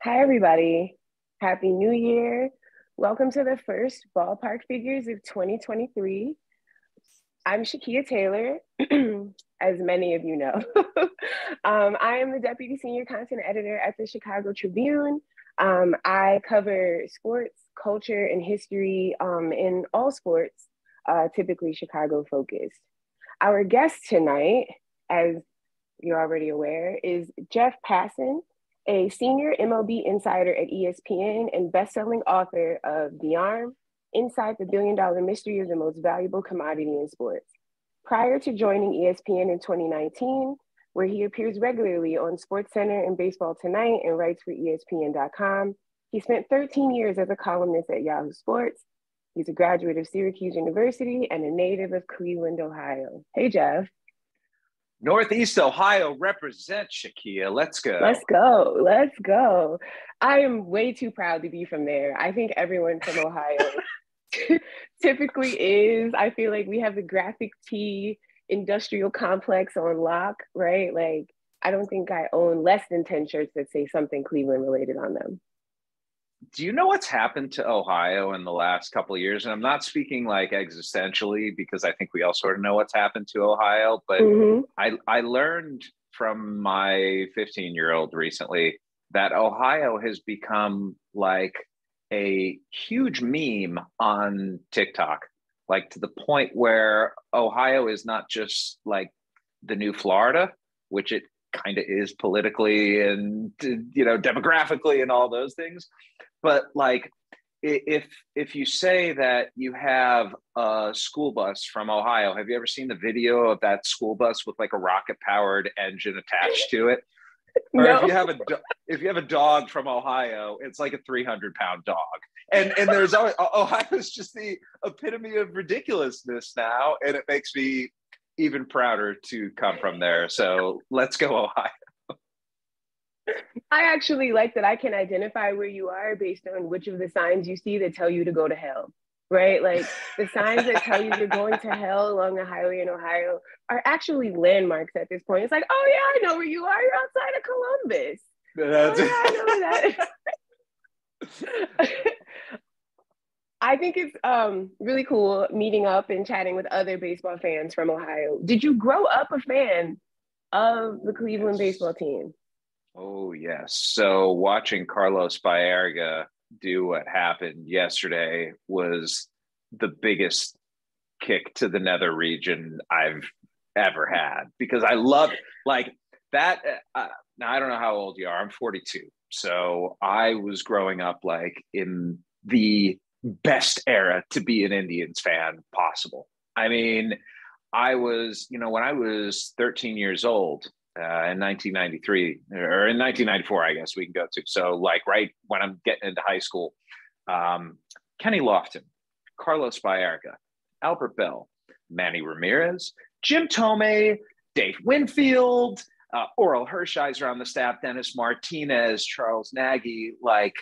Hi, everybody. Happy New Year. Welcome to the first Ballpark Figures of 2023. I'm Shakeia Taylor, as many of you know. I am the Deputy Senior Content Editor at the Chicago Tribune. I cover sports, culture, and history in all sports, typically Chicago focused. Our guest tonight, as you're already aware, is Jeff Passan, a senior MLB insider at ESPN and best-selling author of The Arm, Inside the Billion-Dollar Mystery of the Most Valuable Commodity in Sports. Prior to joining ESPN in 2019, where he appears regularly on SportsCenter and Baseball Tonight and writes for ESPN.com, he spent 13 years as a columnist at Yahoo Sports. He's a graduate of Syracuse University and a native of Cleveland, Ohio. Hey, Jeff. Northeast Ohio represents, Shakeia. Let's go. Let's go. Let's go. I am way too proud to be from there. I think everyone from Ohio typically is. I feel like we have the graphic tee industrial complex on lock, right? Like, I don't think I own less than 10 shirts that say something Cleveland related on them. Do you know what's happened to Ohio in the last couple of years? And I'm not speaking like existentially, because I think we all sort of know what's happened to Ohio. But I learned from my 15-year-old recently that Ohio has become like a huge meme on TikTok, like to the point where Ohio is not just like the new Florida, which it kind of is politically and, you know, demographically and all those things. But like, if you say that you have a school bus from Ohio, have you ever seen the video of that school bus with like a rocket powered engine attached to it? Or No. if you have a dog from Ohio, it's like a 300-pound dog. And there's always, Ohio's just the epitome of ridiculousness now, and it makes me even prouder to come from there. So let's go, Ohio. I actually like that I can identify where you are based on which of the signs you see that tell you to go to hell, right? Like the signs that tell you you're going to hell along the highway in Ohio are actually landmarks at this point. It's like, oh yeah, I know where you are. You're outside of Columbus. That's I know that. I think it's really cool meeting up and chatting with other baseball fans from Ohio. Did you grow up a fan of the Cleveland baseball team? Oh, yes. So watching Carlos Baerga do what happened yesterday was the biggest kick to the nether region I've ever had, because I love like that. Now, I don't know how old you are. I'm 42. So I was growing up like in the best era to be an Indians fan possible. I mean, I was, you know, when I was 13 years old, in 1993 or in 1994, I guess we can go to. So like right when I'm getting into high school, Kenny Lofton, Carlos Baerga, Albert Bell, Manny Ramirez, Jim Thome, Dave Winfield, Oral Hershiser on the staff, Dennis Martinez, Charles Nagy. Like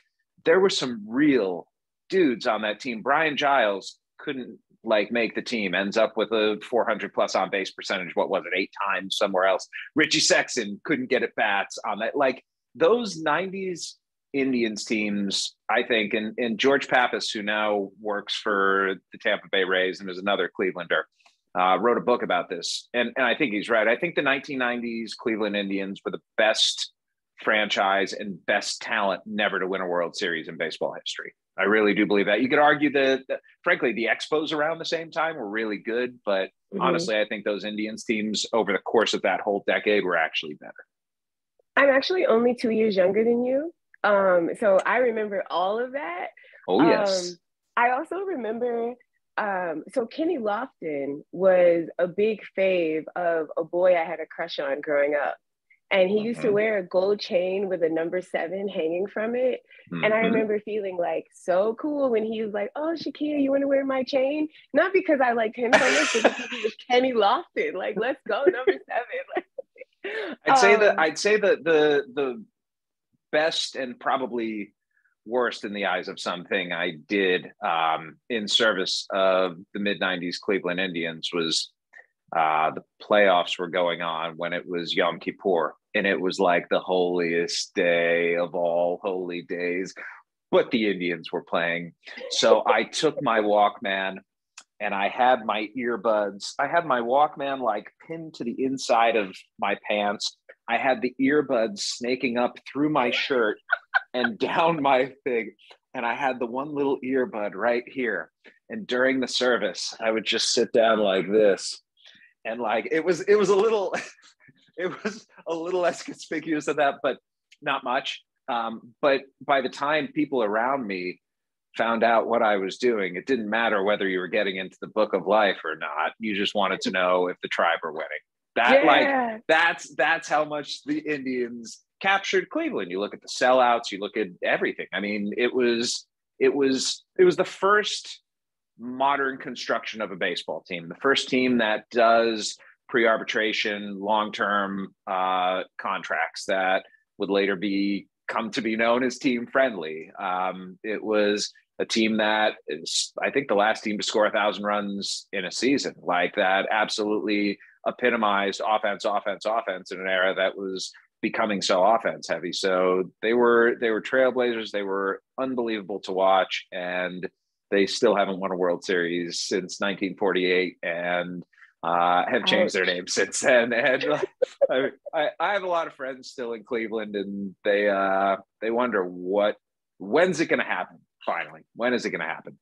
there were some real dudes on that team. Brian Giles couldn't like make the team, ends up with a 400 plus on base percentage. What was it? 8 times somewhere else. Richie Sexton couldn't get at bats on that. Like those 90s Indians teams, I think, and George Pappas, who now works for the Tampa Bay Rays and is another Clevelander, wrote a book about this. And I think he's right. I think the 1990s Cleveland Indians were the best franchise and best talent never to win a World Series in baseball history. I really do believe that. You could argue that frankly, the Expos around the same time were really good, but honestly, I think those Indians teams over the course of that whole decade were actually better. I'm actually only 2 years younger than you. So I remember all of that. Oh, yes. I also remember, so Kenny Lofton was a big fave of a boy I had a crush on growing up. And he used to wear a gold chain with a number 7 hanging from it. And I remember feeling like so cool when he was like, oh, Shakeia, you want to wear my chain? Not because I liked him so much, but because he was Kenny Lofton. Like, let's go, number 7. I'd say that the best and probably worst in the eyes of something I did in service of the mid-90s Cleveland Indians was the playoffs were going on when it was Yom Kippur and it was like the holiest day of all holy days, but the Indians were playing. So I took my Walkman and I had my earbuds. I had my Walkman like pinned to the inside of my pants. I had the earbuds snaking up through my shirt and down my thing. And I had the one little earbud right here. And during the service, I would just sit down like this. And like it was a little it was a little less conspicuous than that, but not much. But by the time people around me found out what I was doing, it didn't matter whether you were getting into the book of life or not. You just wanted to know if the Tribe were winning. That's how much the Indians captured Cleveland. You look at the sellouts, you look at everything. I mean, it was the first modern construction of a baseball team, the first team that does pre-arbitration, long-term contracts that would later come to be known as team friendly. It was a team that is, I think, the last team to score 1,000 runs in a season. Like that absolutely epitomized offense in an era that was becoming so offense heavy. So they were trailblazers. They were unbelievable to watch, and they still haven't won a World Series since 1948, and have changed their name since then. And I have a lot of friends still in Cleveland, and they wonder when's it going to happen? Finally, when is it going to happen?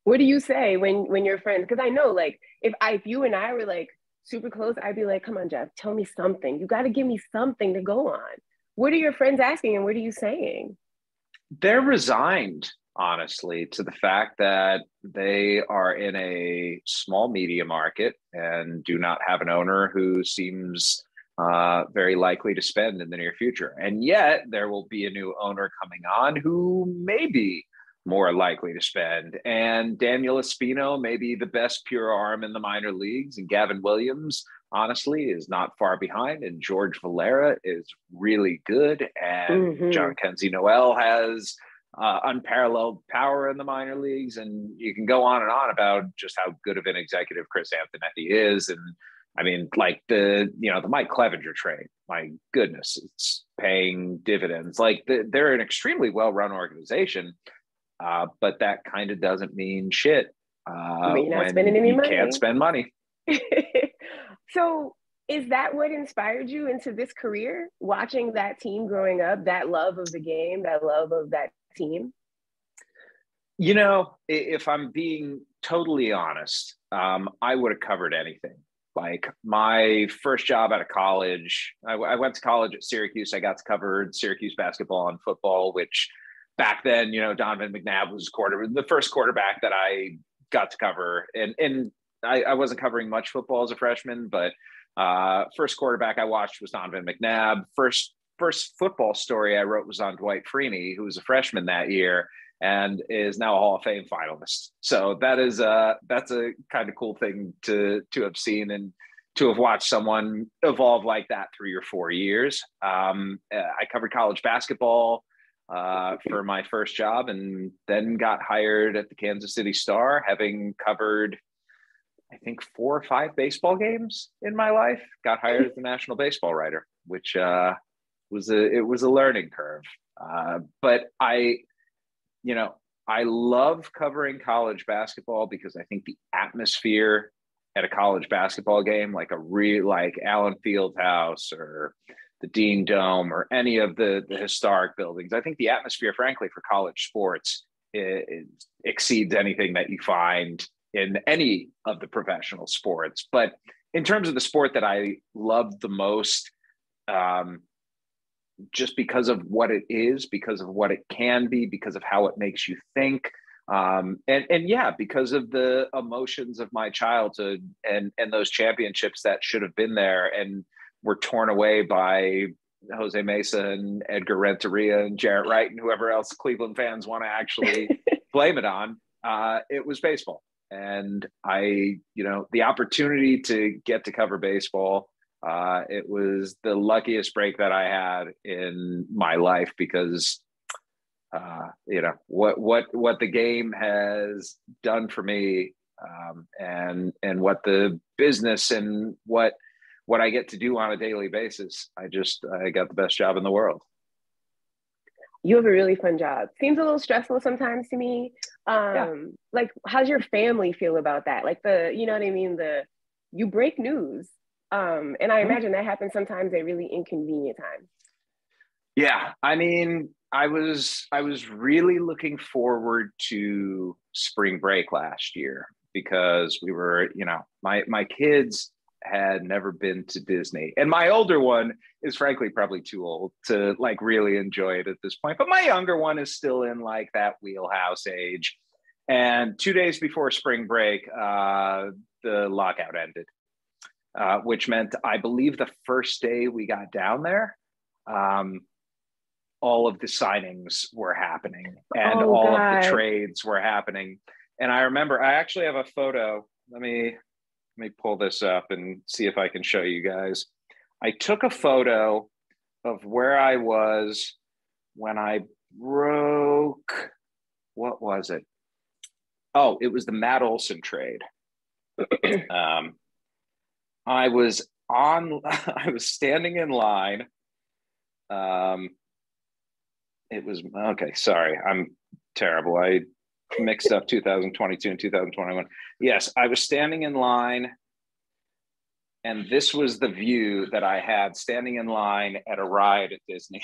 What do you say when you're friends? Because I know, like, if you and I were like super close, I'd be like, come on, Jeff, tell me something. You got to give me something to go on. What are your friends asking, and what are you saying? They're resigned, honestly, to the fact that they are in a small media market and do not have an owner who seems very likely to spend in the near future. And yet there will be a new owner coming on who may be more likely to spend. And Daniel Espino may be the best pure arm in the minor leagues. And Gavin Williams, honestly, is not far behind. And George Valera is really good. And John Kenzie Noel has unparalleled power in the minor leagues. And you can go on and on about just how good of an executive Chris Antonetti is. And I mean, like the Mike Clevenger trade, my goodness, it's paying dividends. Like they're an extremely well-run organization, but that kind of doesn't mean shit when you're not spending any money. Can't spend money. So is that what inspired you into this career? Watching that team growing up, that love of the game, that love of that team? You know, if I'm being totally honest, I would have covered anything. Like my first job out of college, I went to college at Syracuse. I got to cover Syracuse basketball and football, which back then, Donovan McNabb was the first quarterback that I got to cover. And I wasn't covering much football as a freshman, but first quarterback I watched was Donovan McNabb. First football story I wrote was on Dwight Freeney, who was a freshman that year and is now a Hall of Fame finalist. So that's a kind of cool thing to have seen and to have watched someone evolve like that 3 or 4 years. I covered college basketball for my first job, and then got hired at the Kansas City Star, having covered, I think, 4 or 5 baseball games in my life. Got hired as the national baseball writer, which was a learning curve. But I love covering college basketball because I think the atmosphere at a college basketball game, like Allen Fieldhouse or the Dean Dome or any of the historic buildings, I think the atmosphere, frankly, for college sports it exceeds anything that you find in any of the professional sports. But in terms of the sport that I love the most, just because of what it is, because of what it can be, because of how it makes you think. And yeah, because of the emotions of my childhood and those championships that should have been there and were torn away by Jose Mesa and Edgar Renteria and Jarrett Wright and whoever else Cleveland fans want to actually blame it on. It was baseball. And the opportunity to get to cover baseball, it was the luckiest break that I had in my life because, what the game has done for me, and what the business and what what I get to do on a daily basis, I got the best job in the world. You have a really fun job. Seems a little stressful sometimes to me. Like, how's your family feel about that? Like you know what I mean? You break news. And I imagine that happens sometimes at really inconvenient times. Yeah. I mean, I was really looking forward to spring break last year because we were, my kids had never been to Disney, and my older one is frankly probably too old to like really enjoy it at this point, but my younger one is still in like that wheelhouse age. And 2 days before spring break, the lockout ended, which meant I believe the first day we got down there, all of the signings were happening and all of the trades were happening. And I remember I actually have a photo. Let me pull this up and see if I can show you guys. I took a photo of where I was when I broke, what was it? Oh, it was the Matt Olson trade. I was standing in line. It was, okay, sorry, I'm terrible. I mixed up 2022 and 2021. Yes, I was standing in line, and this was the view that I had standing in line at a ride at Disney.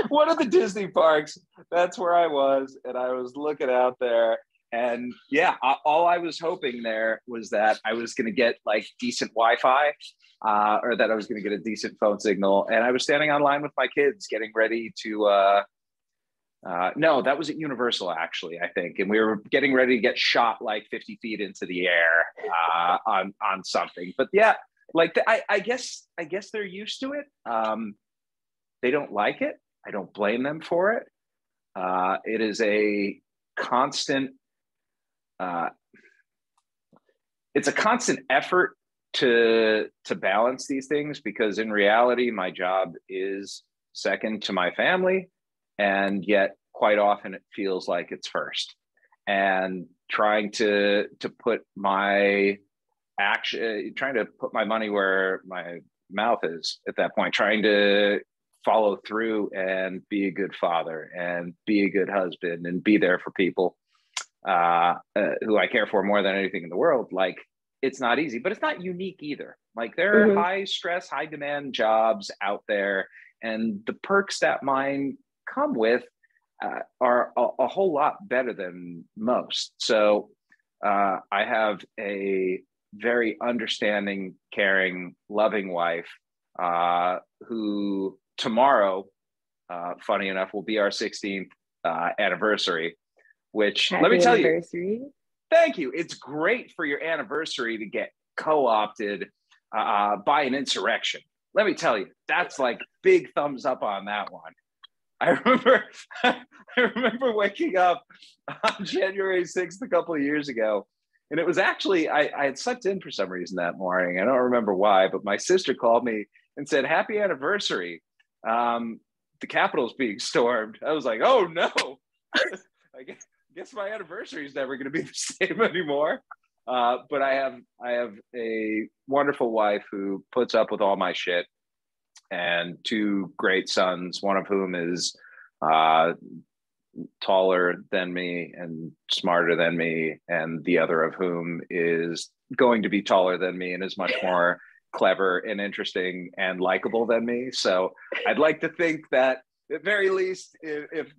One of the Disney parks, that's where I was, and I was looking out there, and yeah, all I was hoping there was that I was going to get like decent Wi-Fi, or that I was going to get a decent phone signal, and I was standing online with my kids getting ready to no, that was at Universal actually, I think. And we were getting ready to get shot like 50 feet into the air on something. But yeah, like I guess they're used to it. They don't like it. I don't blame them for it. It is a constant, it's a constant effort to balance these things, because in reality, my job is second to my family. And yet quite often it feels like it's first, and trying to put my money where my mouth is at that point, trying to follow through and be a good father and be a good husband and be there for people who I care for more than anything in the world. Like, it's not easy, but it's not unique either. Like, there are high stress, high demand jobs out there, and the perks that mine come with are a whole lot better than most. So I have a very understanding, caring, loving wife who tomorrow, funny enough, will be our 16th anniversary, which Happy let me tell you, thank you. It's great for your anniversary to get co-opted by an insurrection. Let me tell you, that's like big thumbs up on that one. I remember waking up on January 6th a couple of years ago, and it was actually, I had slept in for some reason that morning. I don't remember why, but my sister called me and said, "Happy anniversary. The Capitol's being stormed." I was like, "Oh no, I guess my anniversary is never going to be the same anymore." But I have a wonderful wife who puts up with all my shit, and two great sons, one of whom is taller than me and smarter than me, and the other of whom is going to be taller than me and is much more clever and interesting and likable than me. So I'd like to think that at very least, if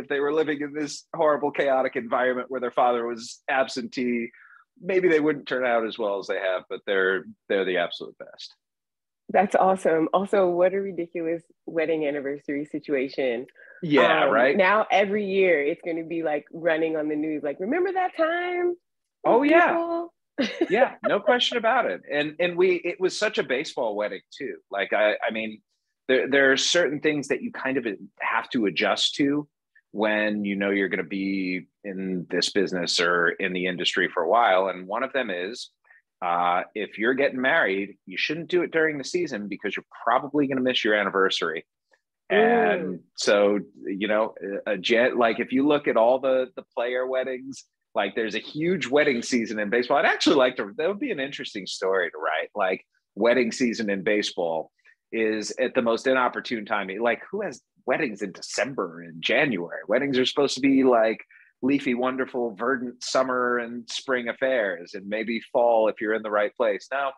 they were living in this horrible, chaotic environment where their father was absentee, maybe they wouldn't turn out as well as they have, but they're the absolute best. That's awesome. Also, what a ridiculous wedding anniversary situation. Yeah, right? Now every year it's going to be like running on the news, like, remember that time? Oh, yeah. Yeah, no question about it. And it was such a baseball wedding too. Like, I mean, there are certain things that you kind of have to adjust to when you know you're going to be in this business or in the industry for a while. And one of them is, if you're getting married, you shouldn't do it during the season because you're probably going to miss your anniversary. And so, like if you look at all the player weddings, like there's a huge wedding season in baseball. I'd actually that would be an interesting story to write. Like, wedding season in baseball is at the most inopportune time. Like, who has weddings in December and January? Weddings are supposed to be like leafy, wonderful, verdant summer and spring affairs, and maybe fall if you're in the right place. No,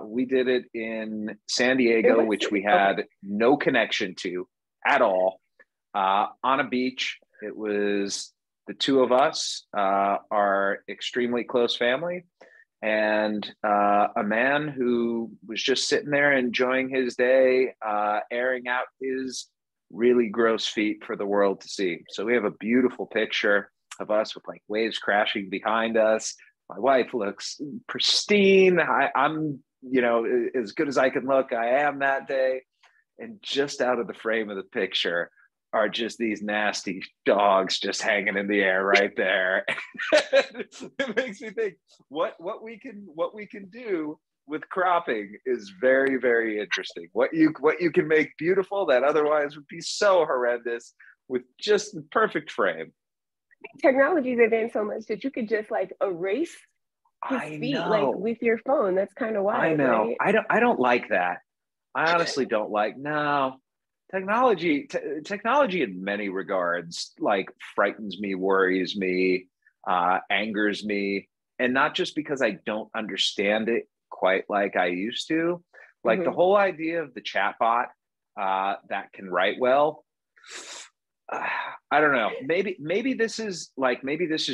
we did it in San Diego, which we had no connection to at all, on a beach. It was the two of us, our extremely close family, and a man who was just sitting there enjoying his day, airing out his really gross feet for the world to see. So we have a beautiful picture of us with like waves crashing behind us. My wife looks pristine. I'm, as good as I can look. I am that day. And just out of the frame of the picture are just these nasty dogs just hanging in the air right there. It makes me think what we can do with cropping is very, very interesting. What you can make beautiful that otherwise would be so horrendous with just the perfect frame. Technology's advanced so much that you could just like erase his feet like with your phone. That's kind of wild. I know. Right? I don't like that. I honestly don't like. No, technology in many regards like frightens me, worries me, angers me, and not just because I don't understand it quite like I used to. Like the whole idea of the chatbot that can write well. I don't know. Maybe this is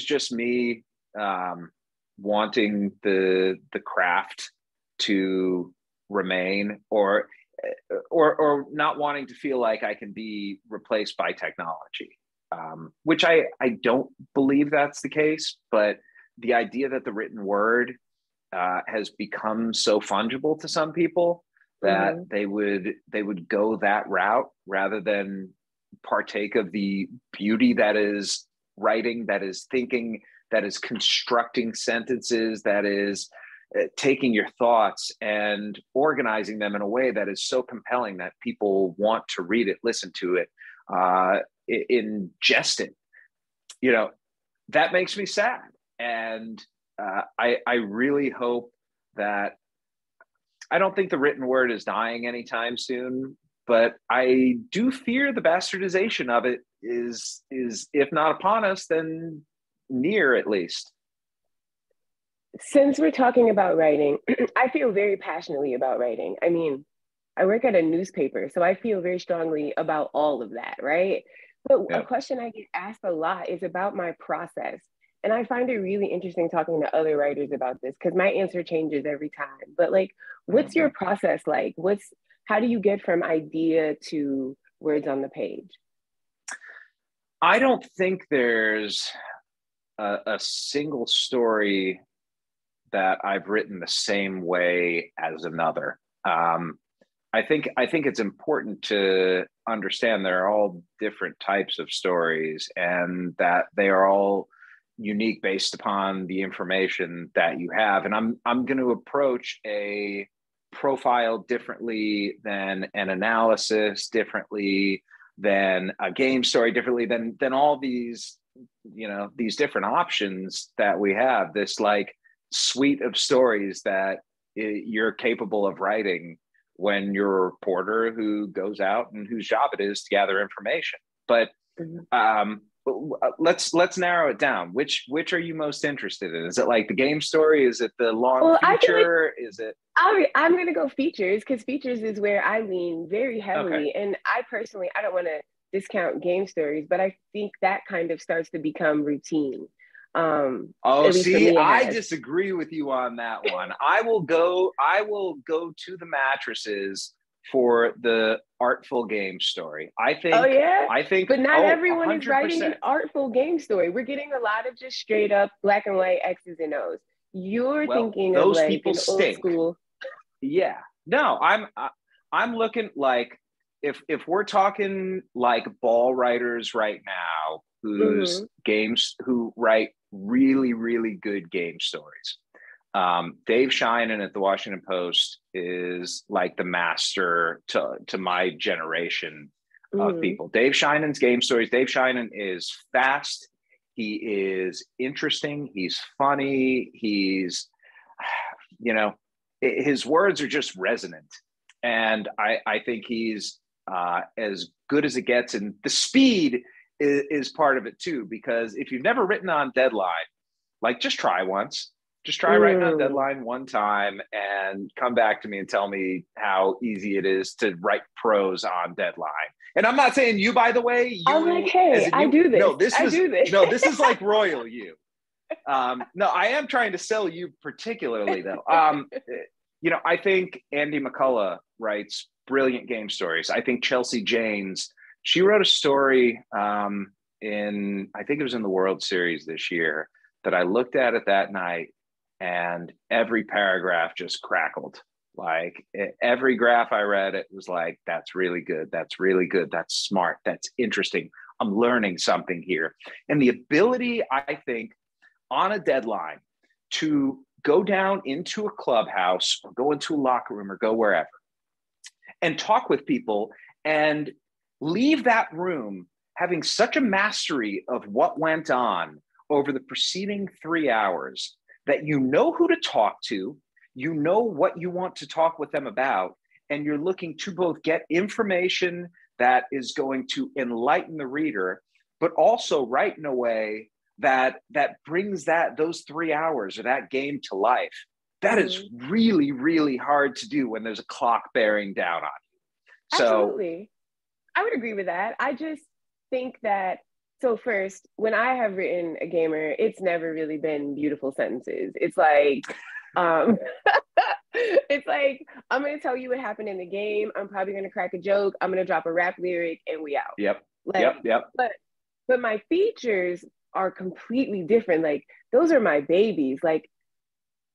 just me wanting the craft to remain, or not wanting to feel like I can be replaced by technology, which I don't believe that's the case. But the idea that the written word has become so fungible to some people that they would go that route rather than partake of the beauty that is writing, that is thinking, that is constructing sentences, that is taking your thoughts and organizing them in a way that is so compelling that people want to read it, listen to it, ingest it. That makes me sad. And I really hope that, I don't think the written word is dying anytime soon, but I do fear the bastardization of it is if not upon us, then near at least. Since we're talking about writing, I feel very passionately about writing. I mean, I work at a newspaper, so I feel very strongly about all of that, right? But a question I get asked a lot is about my process. And I find it really interesting talking to other writers about this because my answer changes every time. But like, what's your process like? How do you get from idea to words on the page? I don't think there's a single story that I've written the same way as another. I think it's important to understand there are all different types of stories and that they are all unique based upon the information that you have. And I'm going to approach a profile differently than an analysis, differently than a game story, differently than all these, these different options that we have, this like suite of stories that you're capable of writing when you're a reporter who goes out and whose job it is to gather information. But let's narrow it down. Which are you most interested in? Is it like the game story? Is it the long feature? Is it? I'm going to go features because features is where I lean very heavily. Okay. And I personally, I don't want to discount game stories, but I think that kind of starts to become routine. See, I disagree with you on that one. I will go to the mattresses for the artful game story. I think, but not everyone 100%. Is writing an artful game story. We're getting a lot of just straight up black and white X's and O's. You're thinking of like people an old school. Yeah, no, I'm looking like if we're talking like ball writers right now, who write really, really good game stories. Dave Sheinin at the Washington Post is like the master to my generation of people. Dave Sheinen's game stories. Dave Sheinin is fast. He is interesting. He's funny. He's, his words are just resonant. And I think he's as good as it gets. And the speed is part of it too, because if you've never written on deadline, like just try once. Just try writing on deadline one time and come back to me and tell me how easy it is to write prose on deadline. And I'm not saying you, by the way. I'm like, hey, I do this. I do this. No, this is like royal you. No, I am trying to sell you particularly, though. I think Andy McCullough writes brilliant game stories. I think Chelsea Janes, she wrote a story I think it was in the World Series this year, that I looked at it that night, and every paragraph just crackled. Like every graph I read, it was like, that's really good. That's really good. That's smart. That's interesting. I'm learning something here. And the ability, I think, on a deadline to go down into a clubhouse or go into a locker room or go wherever and talk with people and leave that room having such a mastery of what went on over the preceding 3 hours that you know who to talk to, you know what you want to talk with them about, and you're looking to both get information that is going to enlighten the reader, but also write in a way that brings those 3 hours or that game to life. That is really, really hard to do when there's a clock bearing down on you. So, absolutely. I would agree with that. I just think that, so first, when I have written a gamer, it's never really been beautiful sentences. It's like, it's like, I'm going to tell you what happened in the game. I'm probably going to crack a joke. I'm going to drop a rap lyric and we out. Yep. Like, Yep. But my features are completely different. Like, those are my babies. Like,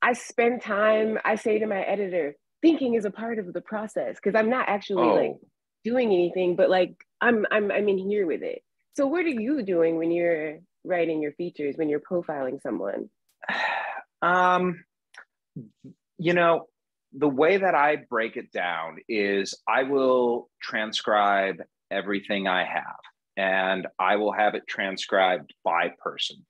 I spend time, I say to my editor, thinking is a part of the process, because I'm not actually like doing anything, but like I'm in here with it. So what are you doing when you're writing your features, when you're profiling someone? The way that I break it down is I will transcribe everything I have, and I will have it transcribed by person.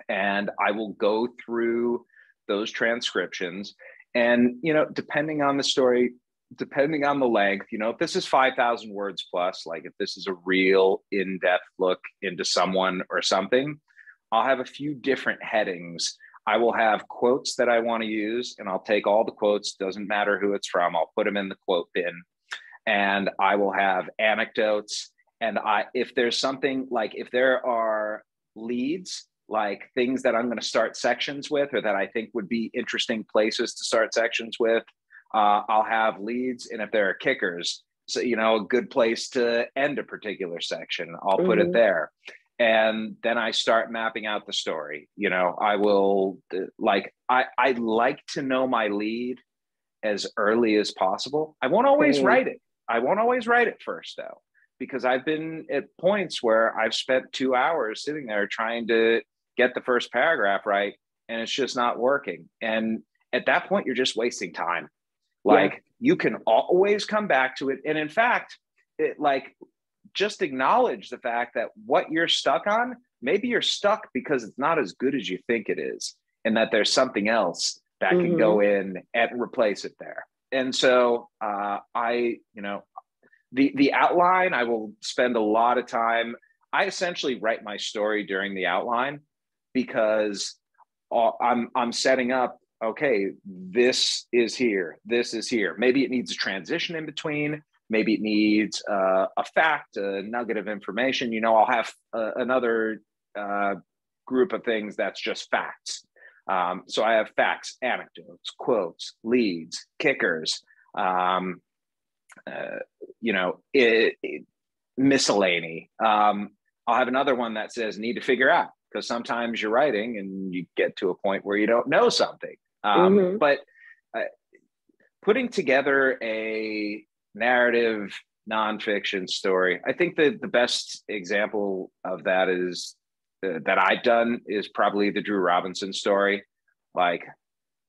And I will go through those transcriptions. And, depending on the story, depending on the length, if this is 5,000 words plus, like if this is a real in-depth look into someone or something, I'll have a few different headings. I will have quotes that I want to use, and I'll take all the quotes, doesn't matter who it's from, I'll put them in the quote bin. And I will have anecdotes. And if there's something, like if there are leads, like things that I'm going to start sections with, or that I think would be interesting places to start sections with, I'll have leads. And if there are kickers, so, a good place to end a particular section, I'll put it there. And then I start mapping out the story. I will I like to know my lead as early as possible. I won't always write it. I won't always write it first, though, because I've been at points where I've spent 2 hours sitting there trying to get the first paragraph right, and it's just not working. And at that point, you're just wasting time. You can always come back to it. And in fact, just acknowledge the fact that what you're stuck on, maybe you're stuck because it's not as good as you think it is, and that there's something else that can go in and replace it there. And so the outline, I will spend a lot of time. I essentially write my story during the outline, because I'm setting up, okay, this is here, this is here. Maybe it needs a transition in between. Maybe it needs a fact, a nugget of information. I'll have another group of things that's just facts. So I have facts, anecdotes, quotes, leads, kickers, miscellany. I'll have another one that says need to figure out, because sometimes you're writing and you get to a point where you don't know something. But putting together a narrative nonfiction story, I think that the best example of that is that I've done is probably the Drew Robinson story. Like,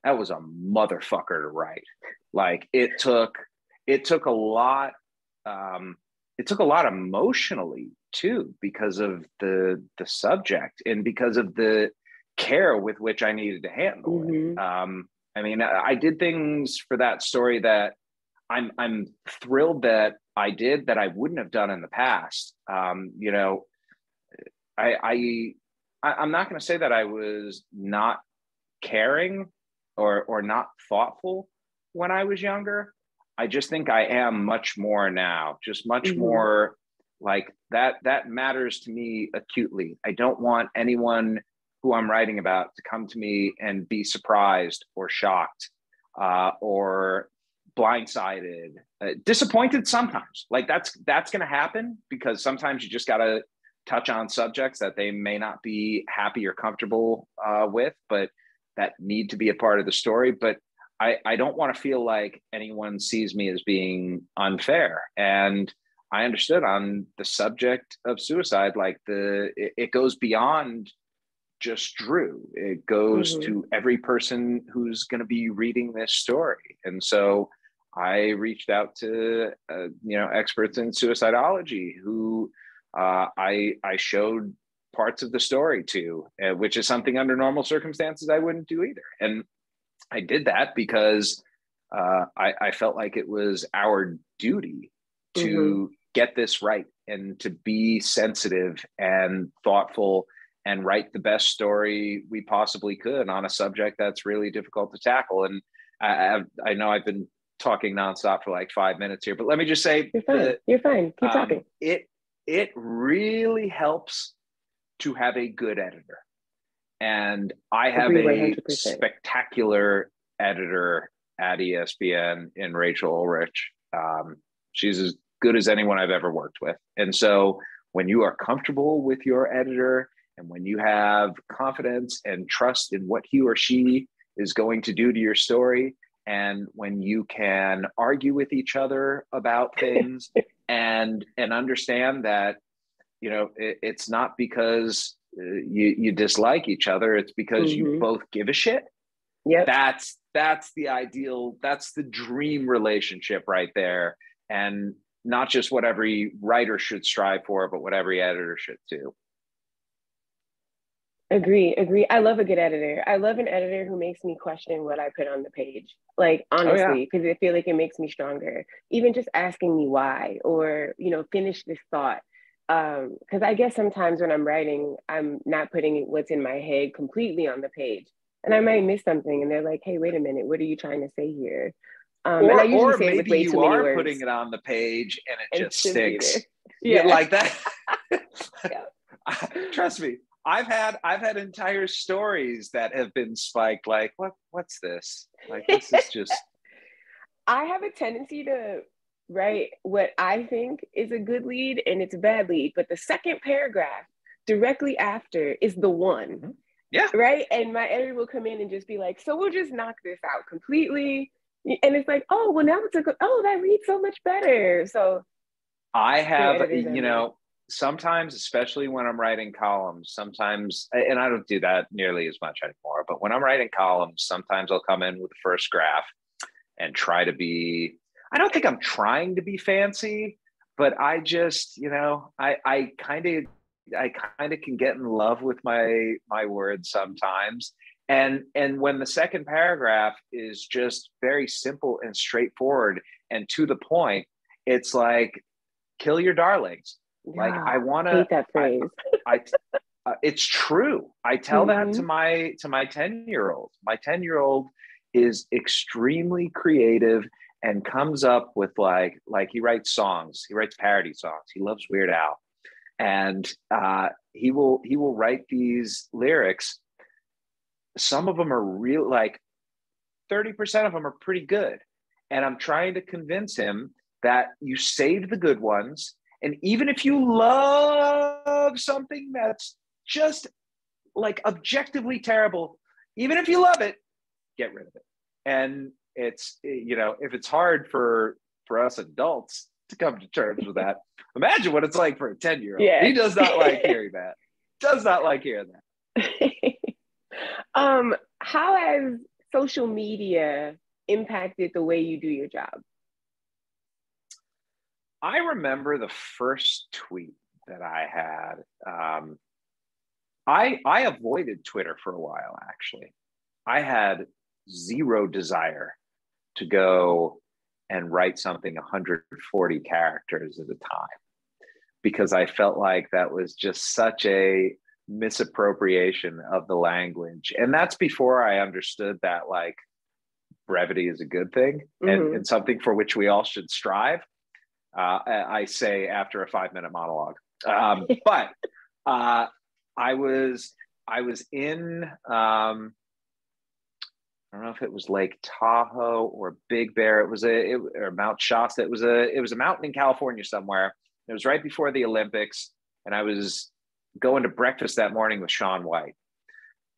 that was a motherfucker to write. Like, it took a lot. It took a lot emotionally too, because of the subject and because of the care with which I needed to handle it. I mean, I did things for that story that I'm thrilled that I did that I wouldn't have done in the past. You know, I'm not going to say that I was not caring or not thoughtful when I was younger. I just think I am much more now, just much more like that matters to me acutely. I don't want anyone who I'm writing about to come to me and be surprised or shocked or blindsided, disappointed sometimes. Like that's going to happen because sometimes you just got to touch on subjects that they may not be happy or comfortable with, but that need to be a part of the story. But I don't want to feel like anyone sees me as being unfair. And I understood on the subject of suicide, like it goes beyond just Drew. It goes to every person who's going to be reading this story. And so I reached out to, experts in suicidology who I showed parts of the story to, which is something under normal circumstances I wouldn't do either. And I did that because I felt like it was our duty to get this right and to be sensitive and thoughtful and write the best story we possibly could on a subject that's really difficult to tackle. And I know I've been talking nonstop for like 5 minutes here, but let me just say, you're fine. Keep talking. It really helps to have a good editor. And I have a 100%. spectacular editor at ESPN in Rachel Ulrich. She's as good as anyone I've ever worked with. And so when you are comfortable with your editor and when you have confidence and trust in what he or she is going to do to your story, and when you can argue with each other about things and understand that, it's not because you dislike each other, it's because you both give a shit. Yeah, that's the ideal, that's the dream relationship right there. And not just what every writer should strive for, but what every editor should too. Agree. I love a good editor. I love an editor who makes me question what I put on the page. Like, honestly, because I feel like it makes me stronger. Even just asking me why, or, finish this thought. Because I guess sometimes when I'm writing, I'm not putting what's in my head completely on the page. And I might miss something and they're like, hey, wait a minute, what are you trying to say here? And I usually say it with way too many words. Putting it on the page and it just sticks. Yeah, like that. Trust me, I've had entire stories that have been spiked. Like, what's this? Like, this is just. I have a tendency to write what I think is a good lead and it's a bad lead, but the second paragraph directly after is the one. Yeah. Right. And my editor will come in and just be like, so we'll just knock this out completely. And it's like, oh, well, now that reads so much better. So I have, sometimes, especially when I'm writing columns, sometimes, and I don't do that nearly as much anymore, but when I'm writing columns, sometimes I'll come in with the first graph and try to be, I don't think I'm trying to be fancy, but I just, I kind of can get in love with my words sometimes. And when the second paragraph is just very simple and straightforward and to the point, it's like, kill your darlings. Like, I want to hate that phrase. It's true. I tell that to my 10-year-old. My 10-year-old is extremely creative and comes up with like he writes songs. He writes parody songs. He loves Weird Al. And he will write these lyrics. Some of them are real, like 30% of them are pretty good. And I'm trying to convince him that you save the good ones. And even if you love something that's just like objectively terrible, even if you love it, get rid of it. And it's, if it's hard for us adults to come to terms with that, imagine what it's like for a 10-year-old. Yeah. He does not like hearing that. Does not like hearing that. How has social media impacted the way you do your job? I remember the first tweet that I had. I avoided Twitter for a while, actually. I had zero desire to go and write something 140 characters at a time, because I felt like that was just such a misappropriation of the language. And that's before I understood that like brevity is a good thing, and something for which we all should strive. I say after a 5-minute monologue. But I was in, I don't know if it was Lake Tahoe or Big Bear. It was or Mount Shasta. It was a mountain in California somewhere. It was right before the Olympics, and I was going to breakfast that morning with Shaun White.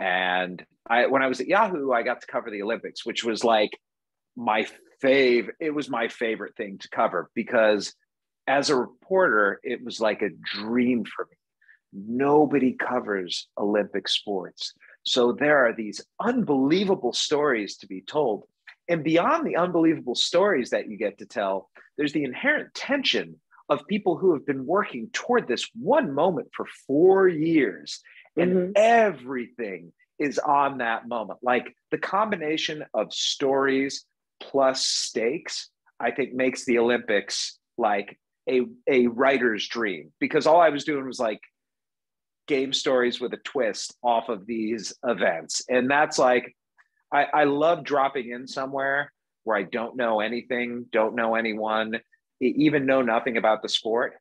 And when I was at Yahoo, I got to cover the Olympics, which was like it was my favorite thing to cover, because as a reporter, it was like a dream for me. Nobody covers Olympic sports. So there are these unbelievable stories to be told. And beyond the unbelievable stories that you get to tell, there's the inherent tension of people who have been working toward this one moment for 4 years. And everything is on that moment. Like the combination of stories plus stakes, I think makes the Olympics like a writer's dream, because all I was doing was like game stories with a twist off of these events. And that's like, I love dropping in somewhere where I don't know anything, don't know anyone, even know nothing about the sport.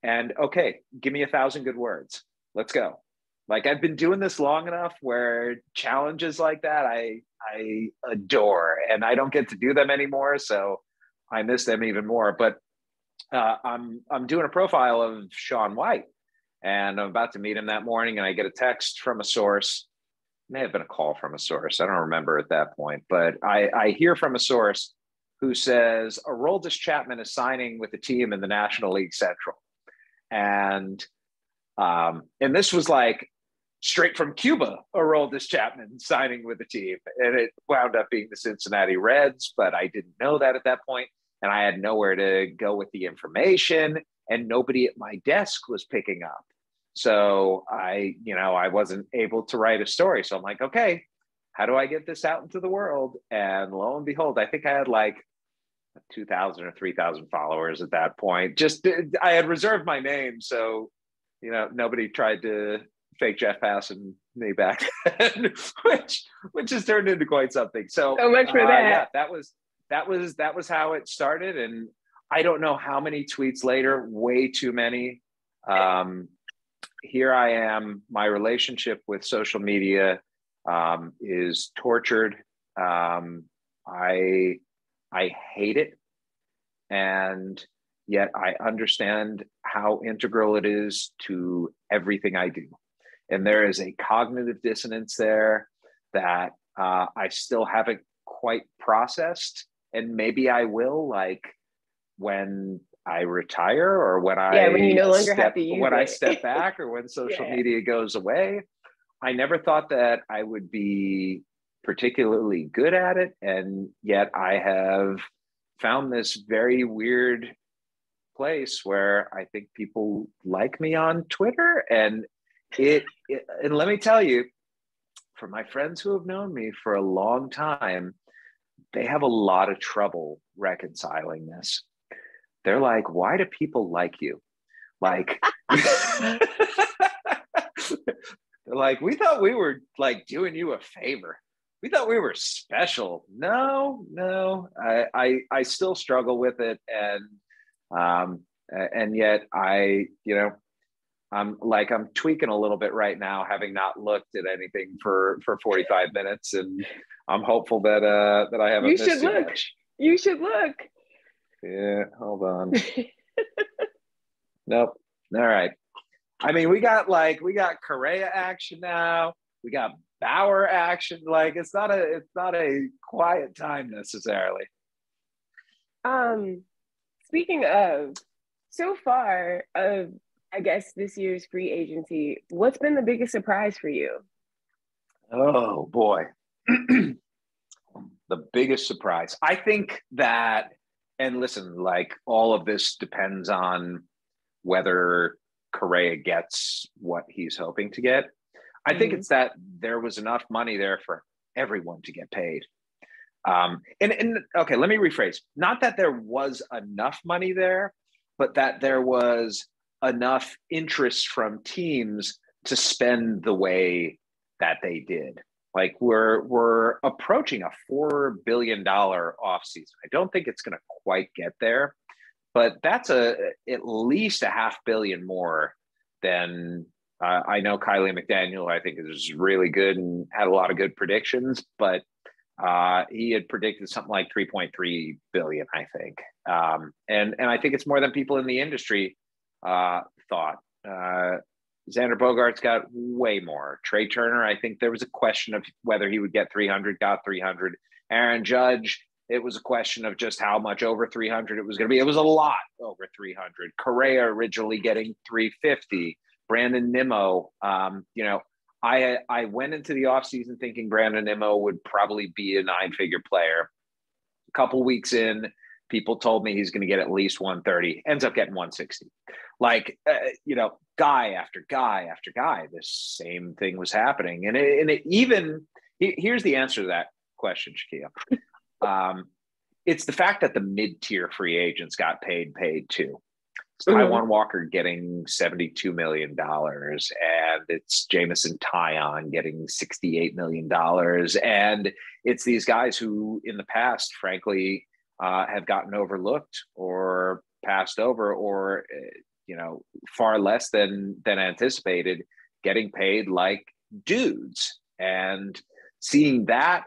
And okay, give me 1,000 good words. Let's go. Like I've been doing this long enough where challenges like that, I adore, and I don't get to do them anymore. So I miss them even more. But I'm doing a profile of Shaun White, and I'm about to meet him that morning, and I get a text from a source. It may have been a call from a source. I don't remember at that point, but I hear from a source who says Aroldis Chapman is signing with the team in the National League Central. And this was like straight from Cuba, Aroldis Chapman signing with the team. And it wound up being the Cincinnati Reds, but I didn't know that at that point. And I had nowhere to go with the information, and nobody at my desk was picking up. So I wasn't able to write a story. So I'm like, okay, how do I get this out into the world? And lo and behold, I think I had like 2,000 or 3,000 followers at that point. I had reserved my name, so nobody tried to fake Jeff Passan me back then, which has turned into quite something. So much for that. Yeah, that was how it started. And I don't know how many tweets later, way too many. Here I am. My relationship with social media is tortured. I hate it, and yet I understand how integral it is to everything I do. And there is a cognitive dissonance there that I still haven't quite processed, and maybe I will, like when I retire, or when when you no longer have to use I step back, or when social media goes away. I never thought that I would be particularly good at it, and yet I have found this very weird place where I think people like me on Twitter. And and let me tell you, for my friends who have known me for a long time, they have a lot of trouble reconciling this. They're like, why do people like you? Like, they're like, we thought we were like doing you a favor. We thought we were special. No, I still struggle with it. And yet I'm tweaking a little bit right now, having not looked at anything for 45 minutes. And I'm hopeful that I haven't missed too much. You should look. Yeah, hold on. Nope. All right. I mean, we got Correa action now. We got Bauer action. Like it's not a quiet time necessarily. Speaking of, so far of, I guess, this year's free agency, what's been the biggest surprise for you? Oh boy. The biggest surprise. I think that, and listen, like all of this depends on whether Correa gets what he's hoping to get. I think it's that there was enough money there for everyone to get paid. And okay, let me rephrase. Not that there was enough money there, but that there was enough interest from teams to spend the way that they did. Like we're approaching a $4 billion offseason. I don't think it's going to quite get there, but that's at least a $500 million more than I know. Kylie McDaniel, I think, is really good and had a lot of good predictions, but he had predicted something like 3.3 billion, I think. And I think it's more than people in the industry thought. Xander Bogaerts got way more. Trey Turner, I think there was a question of whether he would get 300, got 300. Aaron Judge, it was a question of just how much over 300 it was going to be. It was a lot over 300. Correa originally getting 350. Brandon Nimmo, I went into the offseason thinking Brandon Nimmo would probably be a 9-figure player. A couple weeks in, people told me he's going to get at least 130, ends up getting 160. Like, guy after guy after guy, this same thing was happening. And here's the answer to that question, Shakeia. It's the fact that the mid-tier free agents got paid too. It's Taijuan Walker getting $72 million, and it's Jameson Taillon getting $68 million. And it's these guys who in the past, frankly, have gotten overlooked or passed over or, far less than anticipated, getting paid like dudes. And seeing that,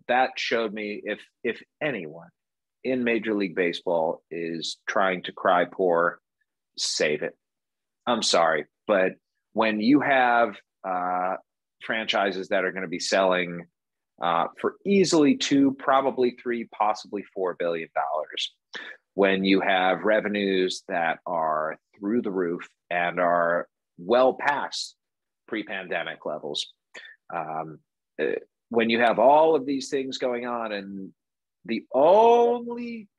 that showed me if anyone in Major League Baseball is trying to cry poor, save it. I'm sorry, but when you have franchises that are going to be selling for easily $2, probably $3, possibly $4 billion, when you have revenues that are through the roof and are well past pre-pandemic levels, when you have all of these things going on, and the only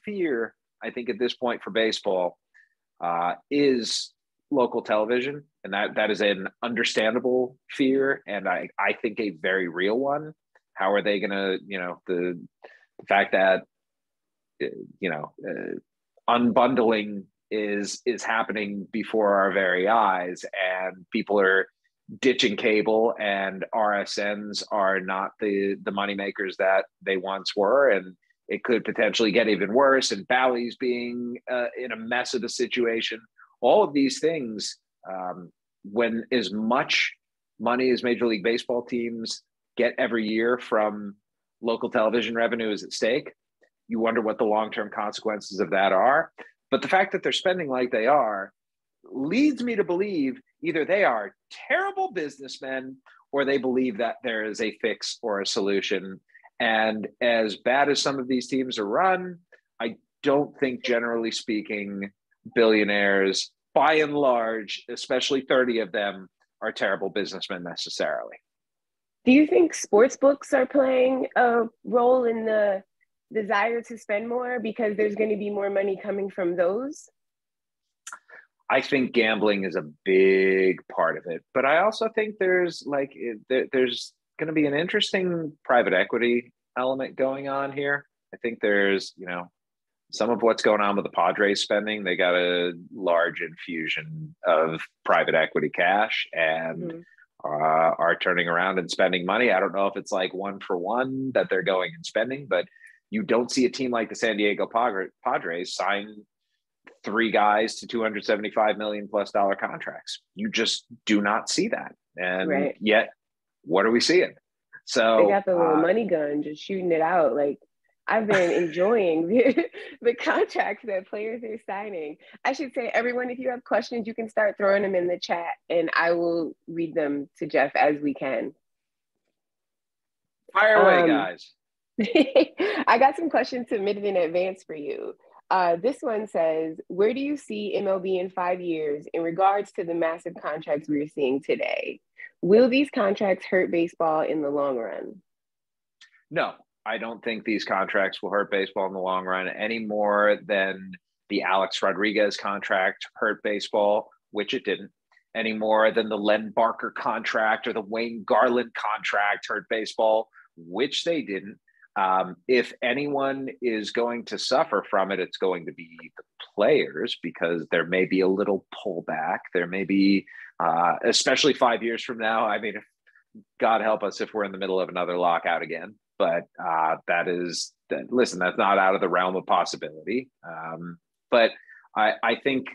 fear I think at this point for baseball is local television, and that is an understandable fear, and I think a very real one. How are they going to, the fact that unbundling is happening before our very eyes, and people are ditching cable, and RSNs are not the moneymakers that they once were, and it could potentially get even worse, and Bally's being in a mess of a situation. All of these things, when as much money as Major League Baseball teams get every year from local television revenue is at stake, you wonder what the long-term consequences of that are. But the fact that they're spending like they are leads me to believe either they are terrible businessmen or they believe that there is a fix or a solution. And as bad as some of these teams are run, I don't think, generally speaking, billionaires, by and large, especially 30 of them, are terrible businessmen necessarily. Do you think sports books are playing a role in the desire to spend more because there's going to be more money coming from those? I think gambling is a big part of it, but I also think there's going to be an interesting private equity element going on here. I think there's, some of what's going on with the Padres spending. They got a large infusion of private equity cash and are turning around and spending money. I don't know if it's like one for one that they're going and spending, but you don't see a team like the San Diego Padres sign 3 guys to $275 million+ contracts. You just do not see that. And yet, what are we seeing? So they got the little money gun just shooting it out. Like, I've been enjoying the contracts that players are signing. I should say, everyone, if you have questions, you can start throwing them in the chat and I will read them to Jeff as we can. Fire away, guys. I got some questions submitted in advance for you. This one says, where do you see MLB in 5 years in regards to the massive contracts we're seeing today? Will these contracts hurt baseball in the long run? No, I don't think these contracts will hurt baseball in the long run any more than the Alex Rodriguez contract hurt baseball, which it didn't, any more than the Len Barker contract or the Wayne Garland contract hurt baseball, which they didn't. If anyone is going to suffer from it, it's going to be the players, because there may be a little pullback. There may be, especially 5 years from now. I mean, God help us if we're in the middle of another lockout again. But listen, that's not out of the realm of possibility. But I think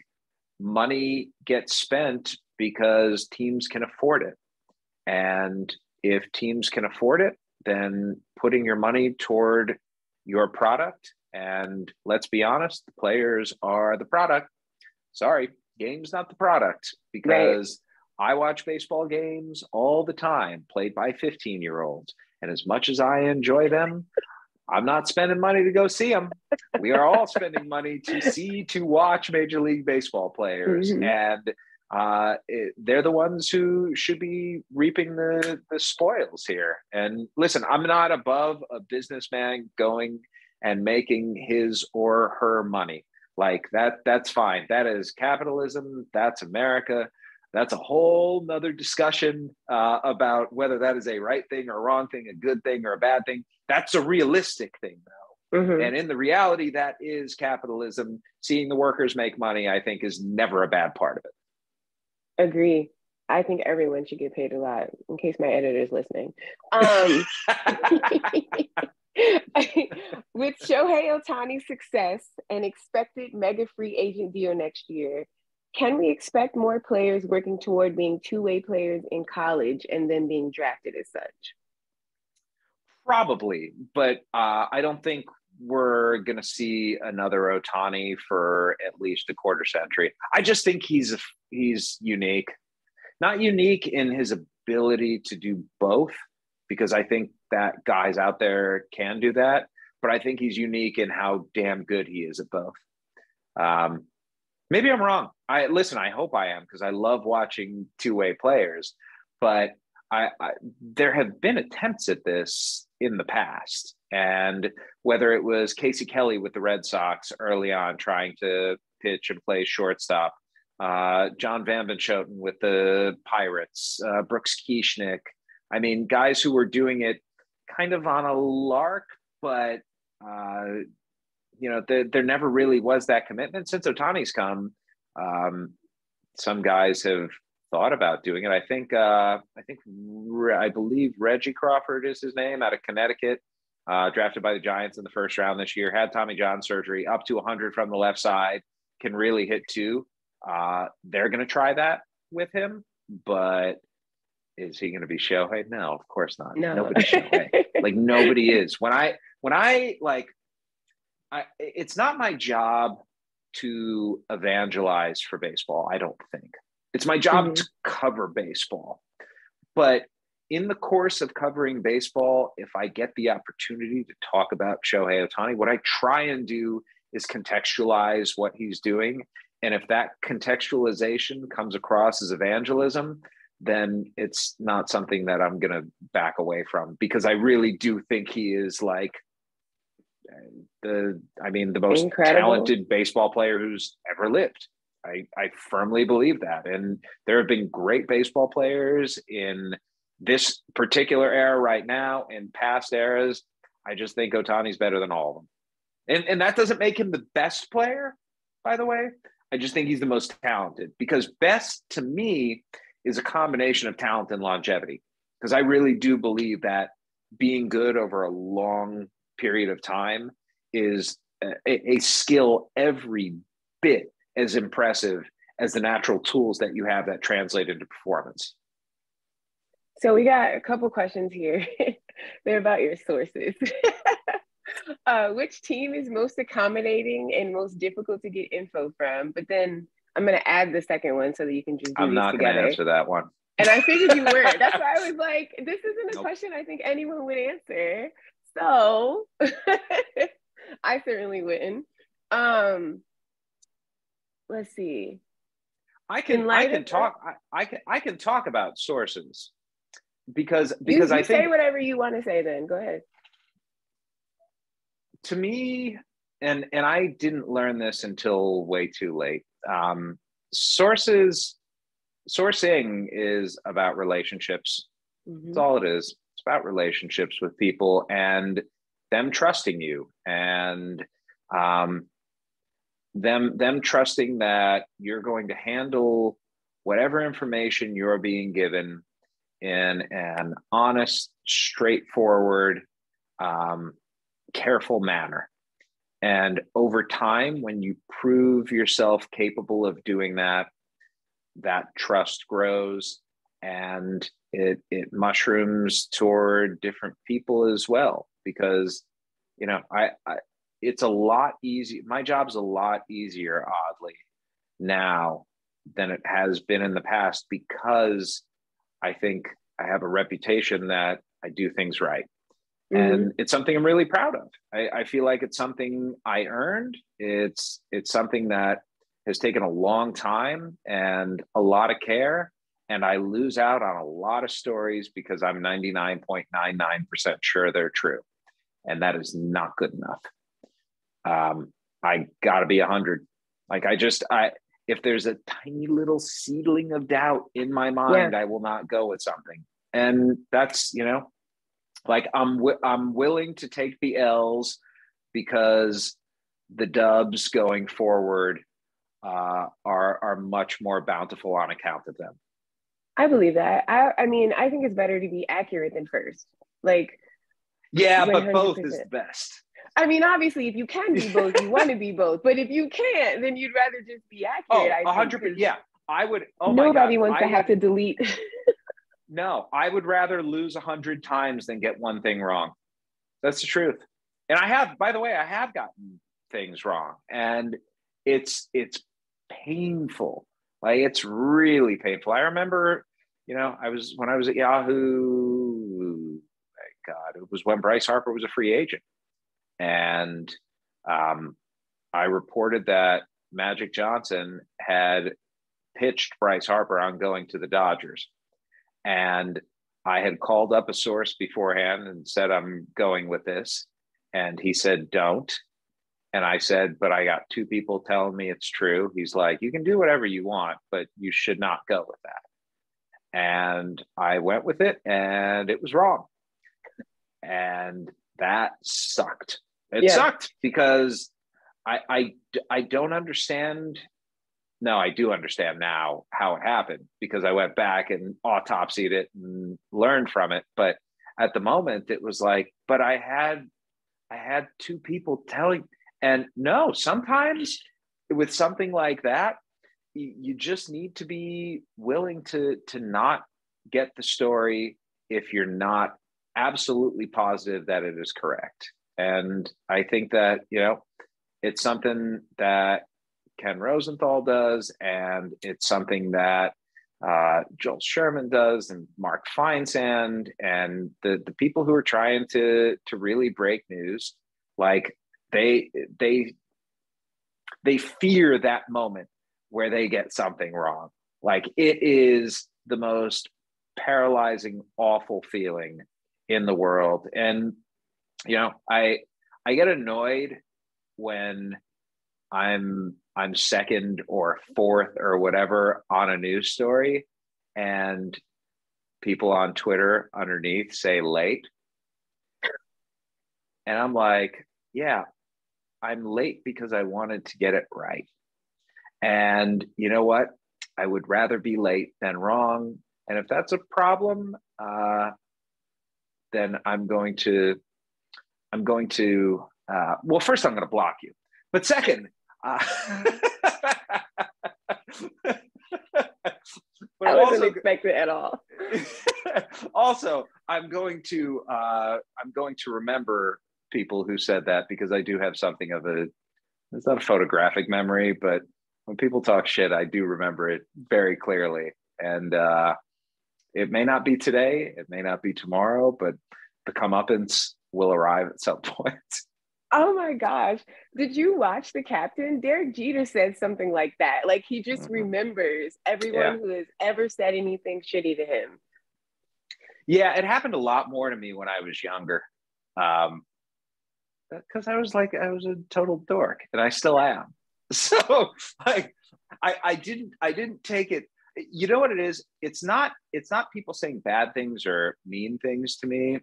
money gets spent because teams can afford it. And if teams can afford it, then putting your money toward your product, and let's be honest, the players are the product. Sorry, game's not the product, because I watch baseball games all the time played by 15-year-olds. And as much as I enjoy them, I'm not spending money to go see them. We are all spending money to watch Major League Baseball players. And they're the ones who should be reaping the spoils here. And listen, I'm not above a businessman going and making his or her money. Like that's fine. That is capitalism. That's America. That's a whole nother discussion about whether that is a right thing or a wrong thing, a good thing or a bad thing. That's a realistic thing, though. And in the reality that is capitalism, seeing the workers make money, I think, is never a bad part of it. Agree. I think everyone should get paid a lot, in case my editor is listening. With Shohei Ohtani's success and expected mega free agent deal next year, can we expect more players working toward being two-way players in college and then being drafted as such? Probably, but I don't think we're going to see another Ohtani for at least a quarter century. I just think he's unique. Not unique in his ability to do both, because I think that guys out there can do that, but I think he's unique in how damn good he is at both. Maybe I'm wrong. I hope I am, because I love watching two-way players, but there have been attempts at this in the past. And whether it was Casey Kelly with the Red Sox early on trying to pitch and play shortstop, John Van Benschoten with the Pirates, Brooks Kieschnick. I mean, guys who were doing it kind of on a lark, but there never really was that commitment. Since Ohtani's come, some guys have thought about doing it. I believe Reggie Crawford is his name, out of Connecticut, drafted by the Giants in the first round this year, had Tommy John surgery, up to 100 from the left side, can really hit too. They're going to try that with him, but is he going to be Shohei? No, of course not. No. Nobody's Shohei. Like, nobody is. It's not my job to evangelize for baseball, I don't think. It's my job to cover baseball. But in the course of covering baseball, if I get the opportunity to talk about Shohei Ohtani, what I try and do is contextualize what he's doing. And if that contextualization comes across as evangelism, then it's not something that I'm going to back away from, because I really do think he is like the most incredible, talented baseball player who's ever lived. I firmly believe that. And there have been great baseball players in this particular era right now and past eras. I just think Ohtani's better than all of them. And that doesn't make him the best player, by the way. I just think he's the most talented, because best to me is a combination of talent and longevity. Because I really do believe that being good over a long period of time is a skill every bit as impressive as the natural tools that you have that translate into performance. So we got a couple questions here. They're about your sources. Which team is most accommodating and most difficult to get info from? But then I'm going to add the second one so that you can just do I'm these not together. going to answer that one. And I figured you weren't. That's why I was like, this isn't a question I think anyone would answer. So I certainly wouldn't. Let's see. I can talk about sources because you I think, say whatever you want to say. Then go ahead. To me, and I didn't learn this until way too late. Sourcing is about relationships. That's all it is. It's about relationships with people, and them trusting you, and them trusting that you're going to handle whatever information you're being given in an honest, straightforward, careful manner. And over time, when you prove yourself capable of doing that, that trust grows, and it mushrooms toward different people as well. Because, you know, it's a lot easier. My job's a lot easier, oddly, now than it has been in the past, because I think I have a reputation that I do things right. And it's something I'm really proud of. I feel like it's something I earned. It's something that has taken a long time and a lot of care. And I lose out on a lot of stories because I'm 99.99% sure they're true. And that is not good enough. I gotta be 100. Like if there's a tiny little seedling of doubt in my mind, I will not go with something. And that's, you know, like I'm willing to take the L's because the dubs going forward are much more bountiful on account of them. I believe that. I mean, I think it's better to be accurate than first. Like, yeah, 100%. But both is best. I mean, obviously, if you can be both, you want to be both. But if you can't, then you'd rather just be accurate. 100%. Yeah, I would. Oh nobody my God, wants to have to delete. No, I would rather lose 100 times than get one thing wrong. That's the truth. And I have, by the way, I have gotten things wrong, and it's painful. Like, it's really painful. I remember, you know, when I was at Yahoo, God, it was when Bryce Harper was a free agent. And I reported that Magic Johnson had pitched Bryce Harper on going to the Dodgers. And I had called up a source beforehand and said, I'm going with this. And he said, don't. And I said, but I got two people telling me it's true. He's like, you can do whatever you want, but you should not go with that. And I went with it, and it was wrong. And that sucked. It sucked because I don't understand. No, I do understand now how it happened, because I went back and autopsied it and learned from it. But at the moment, it was like, but I had two people telling. And no, sometimes with something like that, you just need to be willing to not get the story if you're not absolutely positive that it is correct. And I think that, you know, it's something that Ken Rosenthal does, and it's something that Joel Sherman does, and Mark Feinsand, and the people who are trying to really break news. Like, they fear that moment where they get something wrong. Like, it is the most paralyzing, awful feeling in the world. And, you know, I get annoyed when I'm second or fourth or whatever on a news story, and people on Twitter underneath say late. And I'm like, yeah, I'm late because I wanted to get it right. And you know what? I would rather be late than wrong. And if that's a problem, then I'm going to, well, first I'm going to block you. But second, but I wasn't expecting it at all. Also, I'm going to remember people who said that, because I do have something of it's not a photographic memory, but when people talk shit, I do remember it very clearly. And it may not be today, it may not be tomorrow, but the comeuppance will arrive at some point. Oh my gosh. Did you watch The Captain? Derek Jeter said something like that. Like, he just remembers everyone who has ever said anything shitty to him. Yeah, it happened a lot more to me when I was younger. Because I was a total dork, and I still am. So like, I didn't take it. You know what it is? It's not people saying bad things or mean things to me.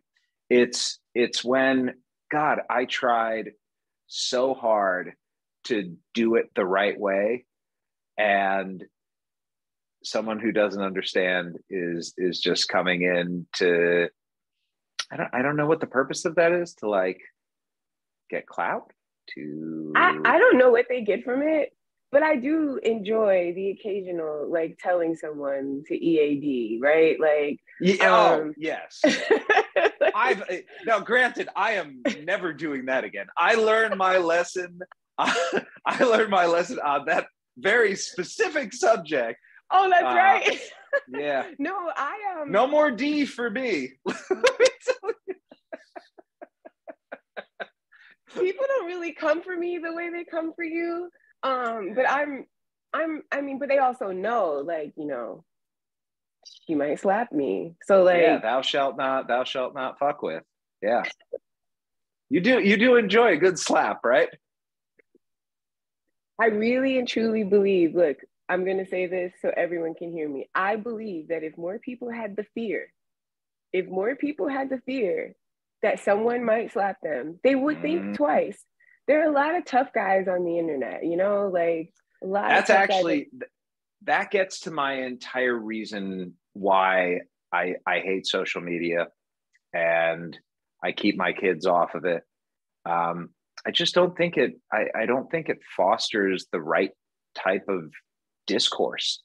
It's when God, I tried so hard to do it the right way. And someone who doesn't understand is just coming in to, I don't know what the purpose of that is, to like get clout, to I don't know what they get from it, but I do enjoy the occasional like telling someone to EAD, right? Like, oh yes. Now granted, I am never doing that again. I learned my lesson. I learned my lesson on that very specific subject. Oh, that's right. Yeah. No, I no more D for me. People don't really come for me the way they come for you. But I mean, but they also know, like, you know, she might slap me. So like, yeah, thou shalt not fuck with. Yeah. You do enjoy a good slap, right? I really and truly believe, look, I'm going to say this so everyone can hear me. I believe that if more people had the fear that someone might slap them, they would think twice. There are a lot of tough guys on the internet, you know, like a lot That's of tough actually, guys. that gets to my entire reason why I hate social media and I keep my kids off of it. I just don't think I don't think it fosters the right type of discourse.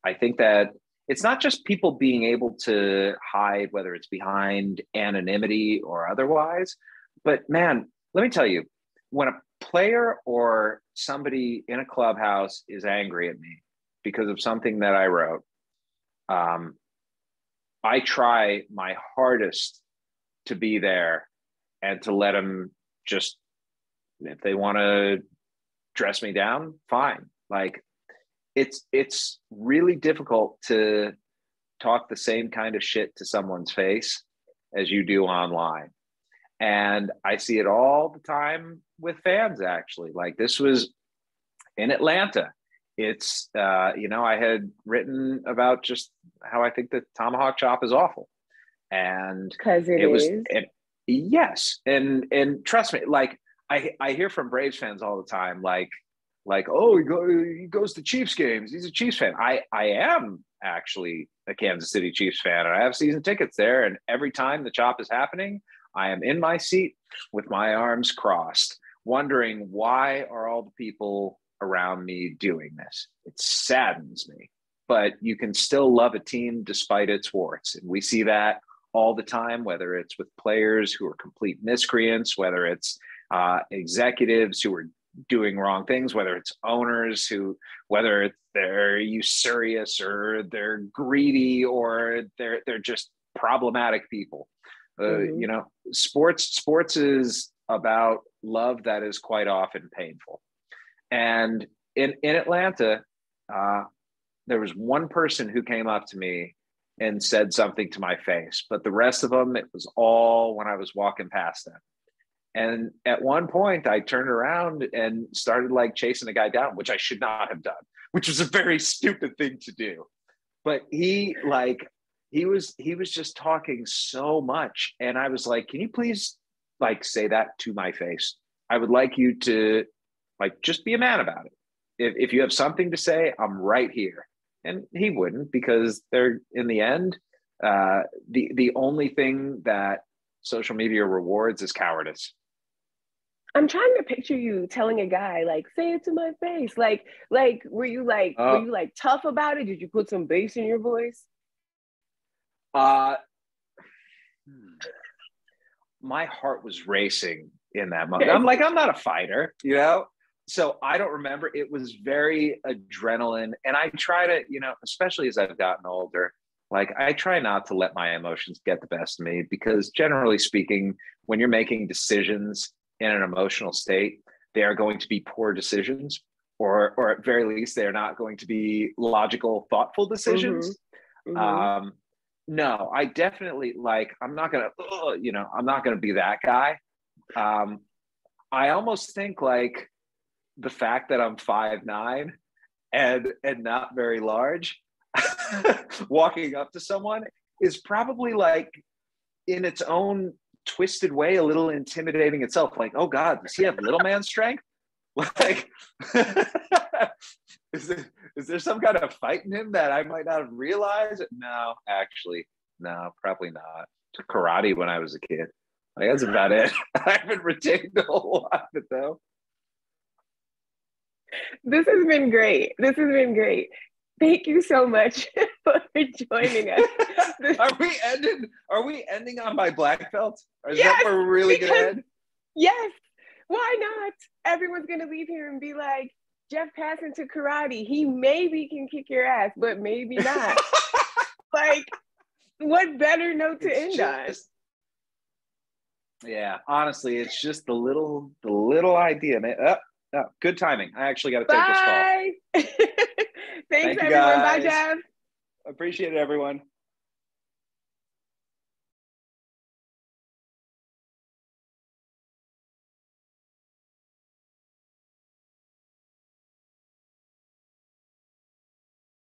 I think that it's not just people being able to hide, whether it's behind anonymity or otherwise, but man, let me tell you, when a player or somebody in a clubhouse is angry at me because of something that I wrote, I try my hardest to be there and to let them just, if they want to dress me down, fine. Like it's really difficult to talk the same kind of shit to someone's face as you do online. And I see it all the time with fans, actually. Like this was in Atlanta. It's, I had written about just how I think the tomahawk chop is awful. And Because it is. Yes. And trust me, like I hear from Braves fans all the time, like, oh, he goes to Chiefs games. He's a Chiefs fan. I am actually a Kansas City Chiefs fan, and I have season tickets there. And every time the chop is happening, I am in my seat with my arms crossed, wondering why are all the people around me doing this? It saddens me. But you can still love a team despite its warts. And we see that all the time, whether it's with players who are complete miscreants, whether it's executives who are doing wrong things, whether it's owners whether they're usurious or they're greedy or they're just problematic people. Sports is about love that is quite often painful. And in Atlanta, there was one person who came up to me and said something to my face, but the rest of them, it was all when I was walking past them. And at one point I turned around and started like chasing a guy down, which I should not have done, which was a very stupid thing to do. But he was just talking so much. And I was like, can you please like say that to my face? I would like you to like, just be a man about it. If you have something to say, I'm right here. And he wouldn't, because they're in the end, the only thing that social media rewards is cowardice. I'm trying to picture you telling a guy like, say it to my face. Like, were you like tough about it? Did you put some bass in your voice? My heart was racing in that moment. I'm not a fighter, you know? So I don't remember. It was very adrenaline. And I try to, especially as I've gotten older, like I try not to let my emotions get the best of me, because generally speaking, when you're making decisions in an emotional state, they are going to be poor decisions, or at very least, they're not going to be logical, thoughtful decisions. Mm-hmm. Mm-hmm. No, I definitely I'm not going to be that guy. I almost think like the fact that I'm 5'9" and not very large, walking up to someone is probably like in its own twisted way a little intimidating itself. Like, oh God, does he have little man strength? Like, is there some kind of fight in him that I might not have realized? No, actually, no, probably not. Took karate when I was a kid. Like, that's about it. I haven't retained a whole lot of it though. This has been great. Thank you so much for joining us. Are we ending on my black belt? Or is yes, that where we're really going to end? Yes. Why not? Everyone's going to leave here and be like, Jeff Passan to karate. He maybe can kick your ass, but maybe not. Like, what better note to end on? Yeah, honestly, it's just the little idea, man. Oh, good timing. I actually got to take this call. Thanks, Thank you, everyone. guys. Bye, Jeff. Appreciate it, everyone.